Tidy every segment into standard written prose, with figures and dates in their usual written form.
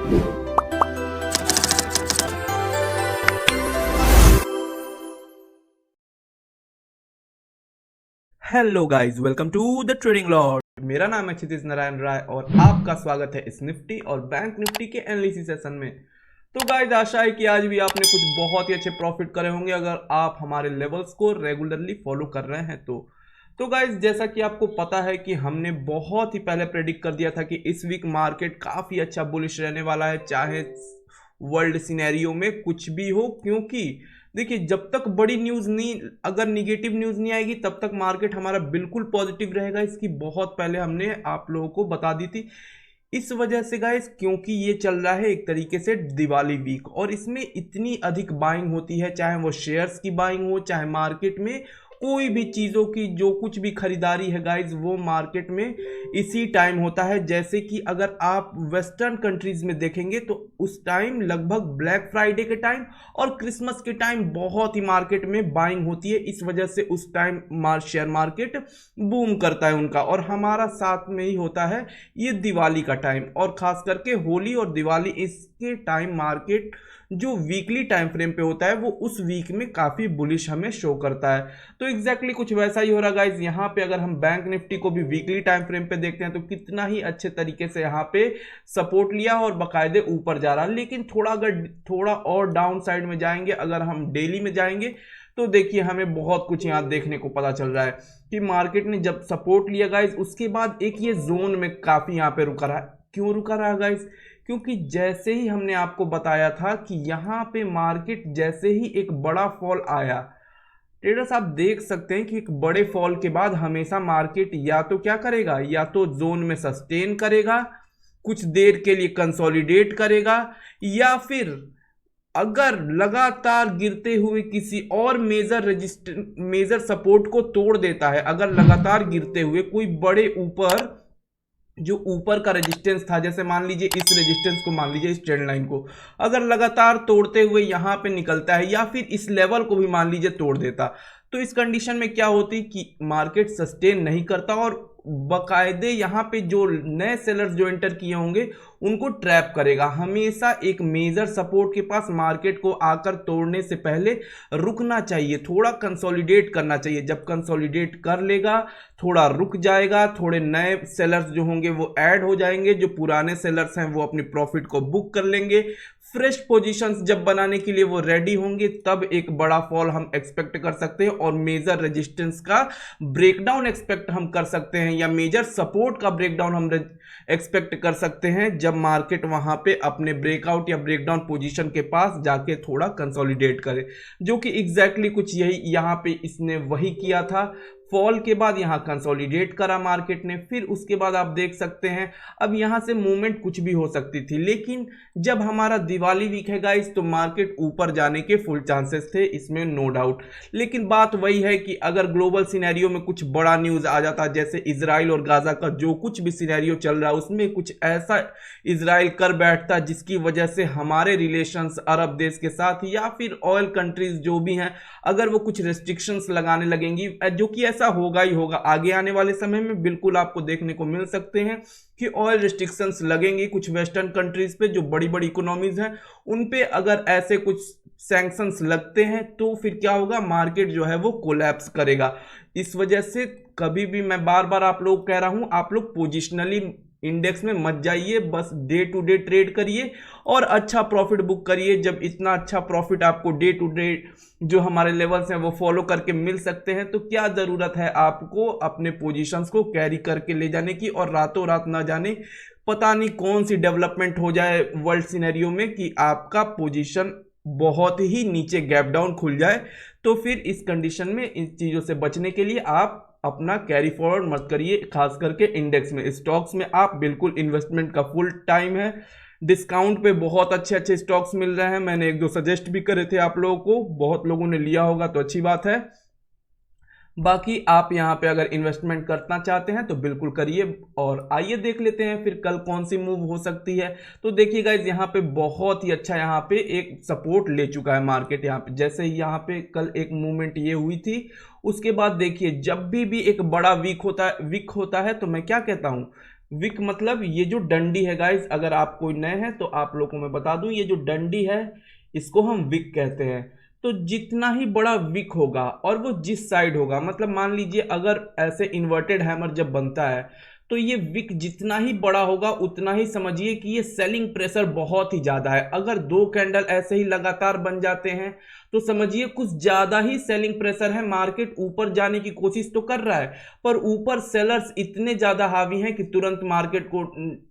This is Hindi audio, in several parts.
Hello guys, welcome to the trading lord. मेरा नाम है क्षितिज नारायण राय और आपका स्वागत है इस निफ्टी और बैंक निफ्टी के एनालिसिस सेशन में। तो गाइस, आशा है कि आज भी आपने कुछ बहुत ही अच्छे प्रॉफिट करे होंगे अगर आप हमारे लेवल्स को रेगुलरली फॉलो कर रहे हैं तो गाइस, जैसा कि आपको पता है कि हमने बहुत ही पहले प्रेडिक्ट कर दिया था कि इस वीक मार्केट काफ़ी अच्छा बुलिश रहने वाला है, चाहे वर्ल्ड सिनेरियो में कुछ भी हो। क्योंकि देखिए, जब तक बड़ी न्यूज़ नहीं, अगर निगेटिव न्यूज़ नहीं आएगी तब तक मार्केट हमारा बिल्कुल पॉजिटिव रहेगा। इसकी बहुत पहले हमने आप लोगों को बता दी थी। इस वजह से गाइस, क्योंकि ये चल रहा है एक तरीके से दिवाली वीक और इसमें इतनी अधिक बाइंग होती है, चाहे वो शेयर्स की बाइंग हो, चाहे मार्केट में कोई भी चीज़ों की जो कुछ भी खरीदारी है गाइज, वो मार्केट में इसी टाइम होता है। जैसे कि अगर आप वेस्टर्न कंट्रीज में देखेंगे तो उस टाइम लगभग ब्लैक फ्राइडे के टाइम और क्रिसमस के टाइम बहुत ही मार्केट में बाइंग होती है। इस वजह से उस टाइम शेयर मार्केट बूम करता है उनका, और हमारा साथ में ही होता है ये दिवाली का टाइम, और खास करके होली और दिवाली, इसके टाइम मार्केट जो वीकली टाइम फ्रेम पे होता है वो उस वीक में काफ़ी बुलिश हमें शो करता है। तो एग्जैक्टली कुछ वैसा ही हो रहा गाइज यहाँ पे। अगर हम बैंक निफ्टी को भी वीकली टाइम फ्रेम पे देखते हैं तो कितना ही अच्छे तरीके से यहाँ पे सपोर्ट लिया और बाकायदे ऊपर जा रहा है। लेकिन थोड़ा और डाउन साइड में जाएंगे, अगर हम डेली में जाएंगे तो देखिए हमें बहुत कुछ यहाँ देखने को पता चल रहा है कि मार्केट ने जब सपोर्ट लिया गाइज, उसके बाद एक ये जोन में काफ़ी यहाँ पे रुका रहा। क्यों रुका रहा गाइज? क्योंकि जैसे ही हमने आपको बताया था कि यहाँ पे मार्केट जैसे ही एक बड़ा फॉल आया, ट्रेडर्स आप देख सकते हैं कि एक बड़े फॉल के बाद हमेशा मार्केट या तो क्या करेगा, या तो जोन में सस्टेन करेगा, कुछ देर के लिए कंसोलिडेट करेगा, या फिर अगर लगातार गिरते हुए किसी और मेजर सपोर्ट को तोड़ देता है, अगर लगातार गिरते हुए कोई बड़े ऊपर जो ऊपर का रेजिस्टेंस था, जैसे मान लीजिए इस रेजिस्टेंस को, मान लीजिए इस ट्रेंड लाइन को अगर लगातार तोड़ते हुए यहाँ पे निकलता है, या फिर इस लेवल को भी मान लीजिए तोड़ देता, तो इस कंडीशन में क्या होती कि मार्केट सस्टेन नहीं करता और बाकायदे यहाँ पे जो नए सेलर्स जो एंटर किए होंगे उनको ट्रैप करेगा। हमेशा एक मेजर सपोर्ट के पास मार्केट को आकर तोड़ने से पहले रुकना चाहिए, थोड़ा कंसोलिडेट करना चाहिए। जब कंसोलिडेट कर लेगा, थोड़ा रुक जाएगा, थोड़े नए सेलर्स जो होंगे वो ऐड हो जाएंगे, जो पुराने सेलर्स हैं वो अपनी प्रॉफिट को बुक कर लेंगे, फ्रेश पोजीशंस जब बनाने के लिए वो रेडी होंगे, तब एक बड़ा फॉल हम एक्सपेक्ट कर सकते हैं और मेजर रेजिस्टेंस का ब्रेकडाउन एक्सपेक्ट हम कर सकते हैं, या मेजर सपोर्ट का ब्रेकडाउन हम एक्सपेक्ट कर सकते हैं, जब मार्केट वहां पे अपने ब्रेकआउट या ब्रेकडाउन पोजीशन के पास जाके थोड़ा कंसोलिडेट करे, जो कि एग्जैक्टली कुछ यही यहाँ पे इसने वही किया था। फॉल के बाद यहाँ कंसोलिडेट करा मार्केट ने, फिर उसके बाद आप देख सकते हैं अब यहाँ से मूवमेंट कुछ भी हो सकती थी। लेकिन जब हमारा दिवाली वीक है गाइस, तो मार्केट ऊपर जाने के फुल चांसेस थे, इसमें नो डाउट। लेकिन बात वही है कि अगर ग्लोबल सिनेरियो में कुछ बड़ा न्यूज़ आ जाता, जैसे इजराइल और गाजा का जो कुछ भी सिनेरियो चल रहा है उसमें कुछ ऐसा इजराइल कर बैठता जिसकी वजह से हमारे रिलेशंस अरब देश के साथ या फिर ऑयल कंट्रीज जो भी हैं, अगर वो कुछ रेस्ट्रिक्शंस लगाने लगेंगी, जो कि ऐसा होगा ही होगा आगे आने वाले समय में, बिल्कुल आपको देखने को मिल सकते हैं कि ऑयल रिस्ट्रिक्शंस लगेंगी कुछ वेस्टर्न कंट्रीज पे, जो बड़ी बड़ी इकोनॉमीज हैं उन पे अगर ऐसे कुछ सैंक्शंस लगते हैं तो फिर क्या होगा, मार्केट जो है वो कोलैप्स करेगा। इस वजह से कभी भी मैं बार बार आप लोग कह रहा हूं, आप लोग पोजिशनली इंडेक्स में मत जाइए, बस डे टू डे ट्रेड करिए और अच्छा प्रॉफिट बुक करिए। जब इतना अच्छा प्रॉफिट आपको डे टू डे जो हमारे लेवल्स हैं वो फॉलो करके मिल सकते हैं, तो क्या ज़रूरत है आपको अपने पोजीशंस को कैरी करके ले जाने की, और रातों रात ना जाने पता नहीं कौन सी डेवलपमेंट हो जाए वर्ल्ड सिनेरियो में कि आपका पोजीशन बहुत ही नीचे गैप डाउन खुल जाए। तो फिर इस कंडीशन में इन चीज़ों से बचने के लिए आप अपना कैरी फॉरवर्ड मत करिए, खास करके इंडेक्स में। स्टॉक्स में आप बिल्कुल इन्वेस्टमेंट का फुल टाइम है, डिस्काउंट पे बहुत अच्छे अच्छे स्टॉक्स मिल रहे हैं। मैंने एक दो सजेस्ट भी करे थे आप लोगों को, बहुत लोगों ने लिया होगा तो अच्छी बात है। बाकी आप यहाँ पे अगर इन्वेस्टमेंट करना चाहते हैं तो बिल्कुल करिए। और आइए देख लेते हैं फिर कल कौन सी मूव हो सकती है। तो देखिए गाइज, यहाँ पे बहुत ही अच्छा यहाँ पे एक सपोर्ट ले चुका है मार्केट। यहाँ पे जैसे ही यहाँ पे कल एक मूवमेंट ये हुई थी, उसके बाद देखिए जब भी एक बड़ा वीक होता है तो मैं क्या कहता हूँ, विक मतलब ये जो डंडी है गाइस, अगर आप कोई नए हैं तो आप लोगों को मैं बता दूं, ये जो डंडी है इसको हम विक कहते हैं। तो जितना ही बड़ा विक होगा और वो जिस साइड होगा, मतलब मान लीजिए अगर ऐसे इन्वर्टेड हैमर जब बनता है तो ये विक जितना ही बड़ा होगा उतना ही समझिए कि ये सेलिंग प्रेशर बहुत ही ज्यादा है। अगर दो कैंडल ऐसे ही लगातार बन जाते हैं तो समझिए कुछ ज्यादा ही सेलिंग प्रेशर है। मार्केट ऊपर जाने की कोशिश तो कर रहा है पर ऊपर सेलर्स इतने ज्यादा हावी हैं कि तुरंत मार्केट को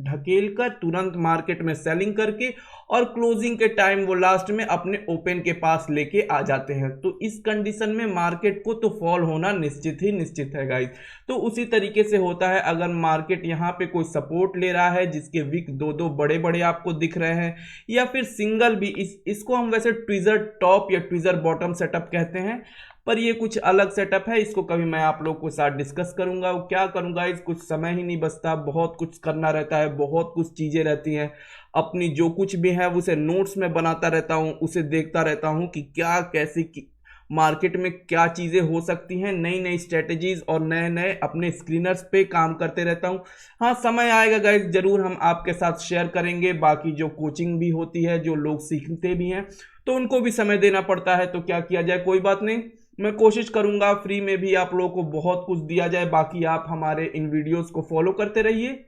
ढकेल कर तुरंत मार्केट में सेलिंग करके और क्लोजिंग के टाइम वो लास्ट में अपने ओपन के पास लेके आ जाते हैं। तो इस कंडीशन में मार्केट को तो फॉल होना निश्चित ही निश्चित है गाइस। तो उसी तरीके से होता है, अगर मार्केट यहाँ पे कोई सपोर्ट ले रहा है जिसके विक दो दो बड़े बड़े आपको दिख रहे हैं या फिर सिंगल भी, इसको हम वैसे ट्विजर टॉप या ट्विजर बॉटम सेटअप कहते हैं, पर ये कुछ अलग सेटअप है। इसको कभी मैं आप लोगों के साथ डिस्कस करूंगा। वो क्या करूंगा, इस कुछ समय ही नहीं बचता, बहुत कुछ करना रहता है, बहुत कुछ चीजें रहती हैं। अपनी जो कुछ भी है उसे नोट्स में बनाता रहता हूँ, उसे देखता रहता हूँ कि क्या कैसे मार्केट में क्या चीज़ें हो सकती हैं, नई नई स्ट्रेटेजीज और नए नए अपने स्क्रीनर्स पे काम करते रहता हूँ। हाँ, समय आएगा गाइस, जरूर हम आपके साथ शेयर करेंगे। बाकी जो कोचिंग भी होती है, जो लोग सीखते भी हैं तो उनको भी समय देना पड़ता है, तो क्या किया जाए, कोई बात नहीं। मैं कोशिश करूंगा फ्री में भी आप लोगों को बहुत कुछ दिया जाए। बाकी आप हमारे इन वीडियोस को फॉलो करते रहिए,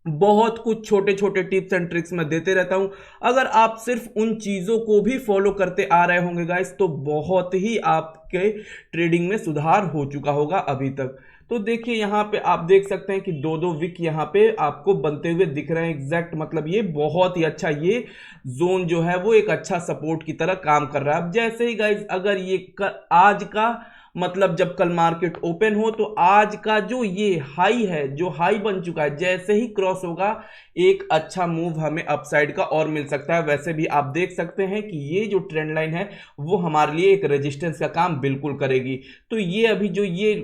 बहुत कुछ छोटे छोटे टिप्स एंड ट्रिक्स मैं देते रहता हूं। अगर आप सिर्फ उन चीजों को भी फॉलो करते आ रहे होंगे गाइस तो बहुत ही आपके ट्रेडिंग में सुधार हो चुका होगा अभी तक। तो देखिए यहाँ पे आप देख सकते हैं कि दो दो विक यहाँ पे आपको बनते हुए दिख रहे हैं एग्जैक्ट, मतलब ये बहुत ही अच्छा, ये जोन जो है वो एक अच्छा सपोर्ट की तरह काम कर रहा है। अब जैसे ही गाइस अगर ये आज का मतलब जब कल मार्केट ओपन हो तो आज का जो ये हाई है, जो हाई बन चुका है, जैसे ही क्रॉस होगा एक अच्छा मूव हमें अपसाइड का और मिल सकता है। वैसे भी आप देख सकते हैं कि ये जो ट्रेंड लाइन है वो हमारे लिए एक रेजिस्टेंस का काम बिल्कुल करेगी। तो ये अभी जो ये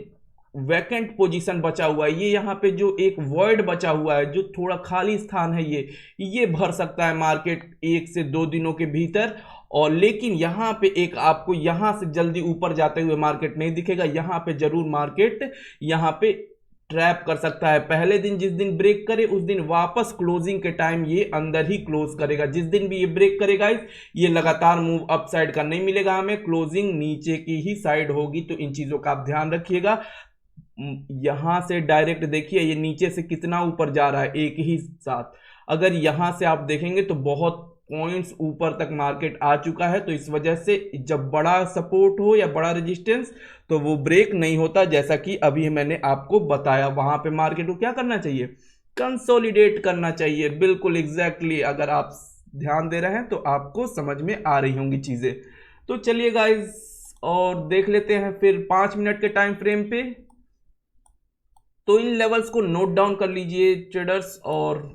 वैकेंट पोजीशन बचा हुआ है, ये यहाँ पे जो एक वॉइड बचा हुआ है, जो थोड़ा खाली स्थान है, ये भर सकता है मार्केट 1 से 2 दिनों के भीतर। और लेकिन यहाँ पे एक आपको यहाँ से जल्दी ऊपर जाते हुए मार्केट नहीं दिखेगा, यहाँ पे जरूर मार्केट यहाँ पे ट्रैप कर सकता है। पहले दिन जिस दिन ब्रेक करे उस दिन वापस क्लोजिंग के टाइम ये अंदर ही क्लोज करेगा। जिस दिन भी ये ब्रेक करेगा ये लगातार मूव अप साइड का नहीं मिलेगा हमें, क्लोजिंग नीचे की ही साइड होगी। तो इन चीजों का आप ध्यान रखिएगा। यहां से डायरेक्ट देखिए ये नीचे से कितना ऊपर जा रहा है एक ही साथ। अगर यहां से आप देखेंगे तो बहुत पॉइंट्स ऊपर तक मार्केट आ चुका है। तो इस वजह से जब बड़ा सपोर्ट हो या बड़ा रेजिस्टेंस तो वो ब्रेक नहीं होता, जैसा कि अभी मैंने आपको बताया। वहां पे मार्केट को क्या करना चाहिए, कंसोलिडेट करना चाहिए। बिल्कुल एग्जैक्टली, अगर आप ध्यान दे रहे हैं तो आपको समझ में आ रही होंगी चीजें। तो चलिए गाइस और देख लेते हैं फिर 5 मिनट के टाइम फ्रेम पे। तो इन लेवल्स को नोट डाउन कर लीजिए ट्रेडर्स और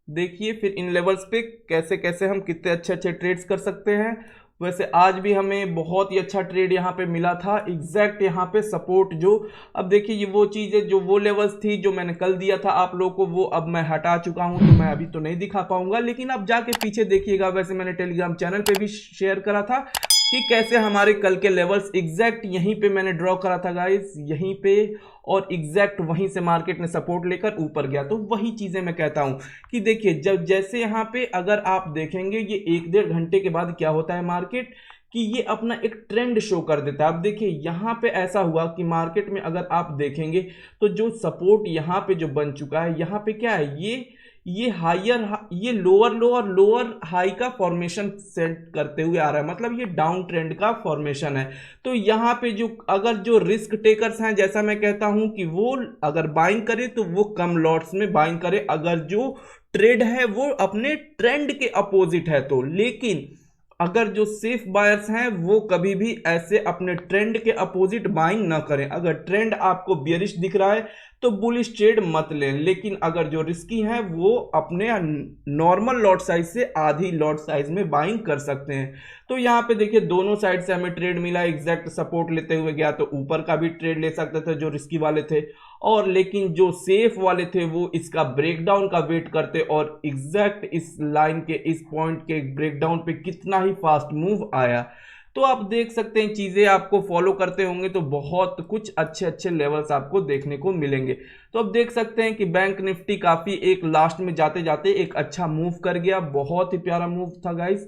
देखिए फिर इन लेवल्स पे कैसे कैसे हम कितने अच्छे अच्छे ट्रेड्स कर सकते हैं। वैसे आज भी हमें बहुत ही अच्छा ट्रेड यहाँ पे मिला था, एग्जैक्ट यहाँ पे सपोर्ट जो, अब देखिए ये वो चीज़ है जो वो लेवल्स थी जो मैंने कल दिया था आप लोगों को, वो अब मैं हटा चुका हूँ तो मैं अभी तो नहीं दिखा पाऊंगा, लेकिन आप जाके पीछे देखिएगा। वैसे मैंने टेलीग्राम चैनल पे भी शेयर करा था कि कैसे हमारे कल के लेवल्स एग्जैक्ट यहीं पे मैंने ड्रॉ करा था गाइस, यहीं पे, और एग्जैक्ट वहीं से मार्केट ने सपोर्ट लेकर ऊपर गया। तो वही चीजें मैं कहता हूं कि देखिए जब जैसे यहाँ पे अगर आप देखेंगे ये 1-1.5 घंटे के बाद क्या होता है मार्केट कि ये अपना एक ट्रेंड शो कर देता है। आप देखिए यहाँ पे ऐसा हुआ कि मार्केट में अगर आप देखेंगे तो जो सपोर्ट यहाँ पे जो बन चुका है, यहाँ पे क्या है, ये हायर, ये लोअर लो और लोअर हाई का फॉर्मेशन सेट करते हुए आ रहा है, मतलब ये डाउन ट्रेंड का फॉर्मेशन है। तो यहाँ पे जो अगर जो रिस्क टेकर्स हैं, जैसा मैं कहता हूं कि वो अगर बाइंग करे तो वो कम लॉट्स में बाइंग करे, अगर जो ट्रेड है वो अपने ट्रेंड के अपोजिट है तो। लेकिन अगर जो सेफ बायर्स हैं वो कभी भी ऐसे अपने ट्रेंड के अपोजिट बाइंग ना करें। अगर ट्रेंड आपको बियरिश दिख रहा है तो बुलिश ट्रेड मत लें, लेकिन अगर जो रिस्की है वो अपने नॉर्मल लॉट साइज से आधी लॉट साइज में बाइंग कर सकते हैं। तो यहाँ पे देखिए दोनों साइड से हमें ट्रेड मिला, एग्जैक्ट सपोर्ट लेते हुए गया तो ऊपर का भी ट्रेड ले सकते थे जो रिस्की वाले थे, और लेकिन जो सेफ वाले थे वो इसका ब्रेकडाउन का वेट करते, और एग्जैक्ट इस लाइन के इस पॉइंट के ब्रेकडाउन पे कितना ही फास्ट मूव आया। तो आप देख सकते हैं चीज़ें आपको फॉलो करते होंगे तो बहुत कुछ अच्छे अच्छे लेवल्स आपको देखने को मिलेंगे। तो अब देख सकते हैं कि बैंक निफ्टी काफ़ी एक लास्ट में जाते जाते एक अच्छा मूव कर गया, बहुत ही प्यारा मूव था गाइस।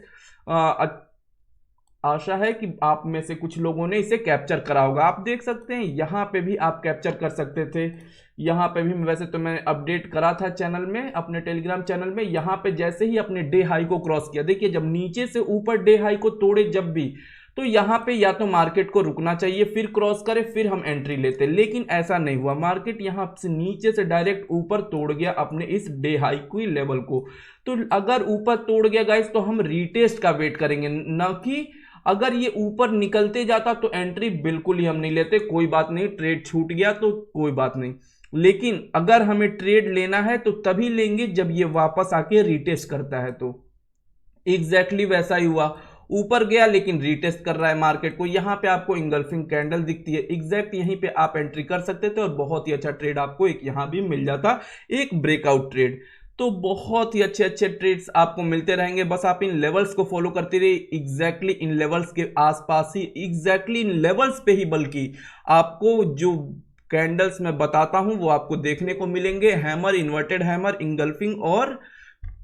आशा है कि आप में से कुछ लोगों ने इसे कैप्चर करा होगा। आप देख सकते हैं यहाँ पे भी आप कैप्चर कर सकते थे, यहाँ पे भी वैसे तो मैंने अपडेट करा था चैनल में, अपने टेलीग्राम चैनल में। यहाँ पे जैसे ही अपने डे हाई को क्रॉस किया, देखिए जब नीचे से ऊपर डे हाई को तोड़े जब भी, तो यहाँ पे या तो मार्केट को रुकना चाहिए, फिर क्रॉस करे, फिर हम एंट्री लेते, लेकिन ऐसा नहीं हुआ। मार्केट यहाँ से नीचे से डायरेक्ट ऊपर तोड़ गया अपने इस डे हाई की लेवल को। तो अगर ऊपर तोड़ गया गाइस तो हम रीटेस्ट का वेट करेंगे, न कि अगर ये ऊपर निकलते जाता तो एंट्री बिल्कुल ही हम नहीं लेते। कोई बात नहीं, ट्रेड छूट गया तो कोई बात नहीं, लेकिन अगर हमें ट्रेड लेना है तो तभी लेंगे जब ये वापस आके रीटेस्ट करता है। तो एग्जैक्टली वैसा ही हुआ, ऊपर गया लेकिन रीटेस्ट कर रहा है मार्केट को। यहाँ पे आपको इंगल्फिंग कैंडल दिखती है, एग्जैक्ट यहीं पे आप एंट्री कर सकते थे और बहुत ही अच्छा ट्रेड आपको एक यहाँ भी मिल जाता, एक ब्रेकआउट ट्रेड। तो बहुत ही अच्छे अच्छे ट्रेड्स आपको मिलते रहेंगे, बस आप इन लेवल्स को फॉलो करते रहिए। एग्जैक्टली इन लेवल्स के आसपास ही, एग्जैक्टली इन लेवल्स पे ही बल्कि आपको जो कैंडल्स मैं बताता हूं वो आपको देखने को मिलेंगे। हैमर, इन्वर्टेड हैमर, इंगल्फिंग और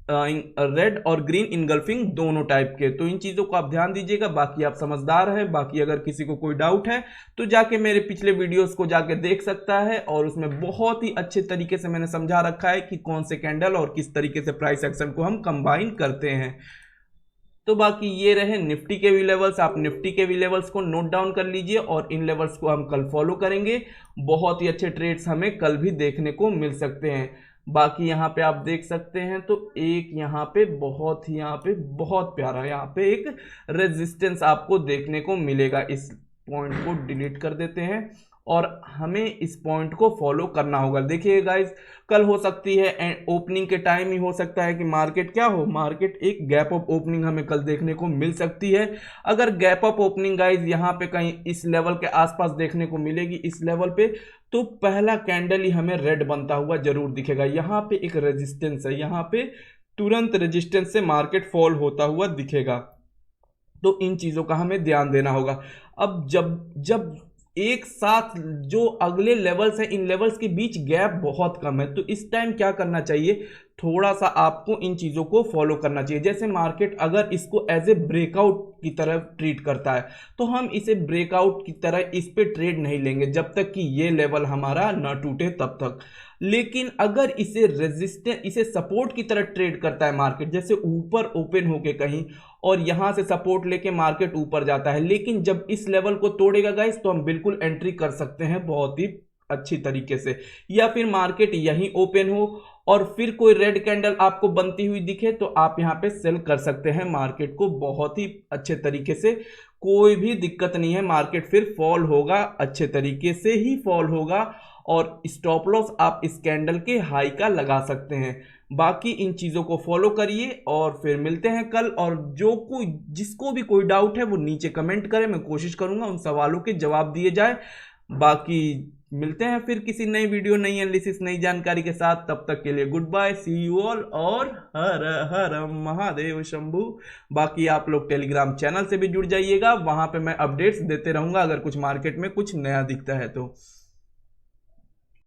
रेड और ग्रीन इनगल्फिंग दोनों टाइप के। तो इन चीज़ों को आप ध्यान दीजिएगा। बाकी आप समझदार हैं, बाकी अगर किसी को कोई डाउट है तो जाके मेरे पिछले वीडियोस को जाके देख सकता है, और उसमें बहुत ही अच्छे तरीके से मैंने समझा रखा है कि कौन से कैंडल और किस तरीके से प्राइस एक्शन को हम कंबाइन करते हैं। तो बाकी ये रहे निफ्टी के भी लेवल्स, आप निफ्टी के भी लेवल्स को नोट डाउन कर लीजिए और इन लेवल्स को हम कल फॉलो करेंगे। बहुत ही अच्छे ट्रेड्स हमें कल भी देखने को मिल सकते हैं। बाकी यहाँ पे आप देख सकते हैं तो एक यहाँ पे बहुत प्यारा यहाँ पे एक रेजिस्टेंस आपको देखने को मिलेगा। इस पॉइंट को डिलीट कर देते हैं और हमें इस पॉइंट को फॉलो करना होगा। देखिए गाइज, कल हो सकती है ओपनिंग के टाइम ही हो सकता है कि मार्केट क्या हो, मार्केट एक गैप अप ओपनिंग हमें कल देखने को मिल सकती है। अगर गैप अप ओपनिंग गाइज यहाँ पे कहीं इस लेवल के आसपास देखने को मिलेगी, इस लेवल पे, तो पहला कैंडल ही हमें रेड बनता हुआ जरूर दिखेगा। यहाँ पे एक रेजिस्टेंस है, यहाँ पे तुरंत रेजिस्टेंस से मार्केट फॉल होता हुआ दिखेगा। तो इन चीजों का हमें ध्यान देना होगा। अब जब एक साथ जो अगले लेवल्स हैं, इन लेवल्स के बीच गैप बहुत कम है, तो इस टाइम क्या करना चाहिए, थोड़ा सा आपको इन चीज़ों को फॉलो करना चाहिए। जैसे मार्केट अगर इसको एज ए ब्रेकआउट की तरह ट्रीट करता है तो हम इसे ब्रेकआउट की तरह इस पे ट्रेड नहीं लेंगे जब तक कि ये लेवल हमारा ना टूटे तब तक। लेकिन अगर इसे रेजिस्टेंस, इसे सपोर्ट की तरह ट्रेड करता है मार्केट, जैसे ऊपर ओपन होके कहीं और यहां से सपोर्ट लेके मार्केट ऊपर जाता है, लेकिन जब इस लेवल को तोड़ेगा गाइस तो हम बिल्कुल एंट्री कर सकते हैं बहुत ही अच्छी तरीके से। या फिर मार्केट यहीं ओपन हो और फिर कोई रेड कैंडल आपको बनती हुई दिखे तो आप यहां पे सेल कर सकते हैं मार्केट को बहुत ही अच्छे तरीके से, कोई भी दिक्कत नहीं है। मार्केट फिर फॉल होगा, अच्छे तरीके से ही फॉल होगा, और स्टॉप लॉस आप इस कैंडल के हाई का लगा सकते हैं। बाकी इन चीज़ों को फॉलो करिए और फिर मिलते हैं कल। और जिसको भी कोई डाउट है वो नीचे कमेंट करें, मैं कोशिश करूंगा उन सवालों के जवाब दिए जाए। बाकी मिलते हैं फिर किसी नई वीडियो, नई एनालिसिस, नई जानकारी के साथ। तब तक के लिए goodbye, see you all, और हर हर महादेव शंभू। बाकी आप लोग टेलीग्राम चैनल से भी जुड़ जाइएगा, वहां पे मैं अपडेट्स देते रहूंगा अगर कुछ मार्केट में कुछ नया दिखता है तो।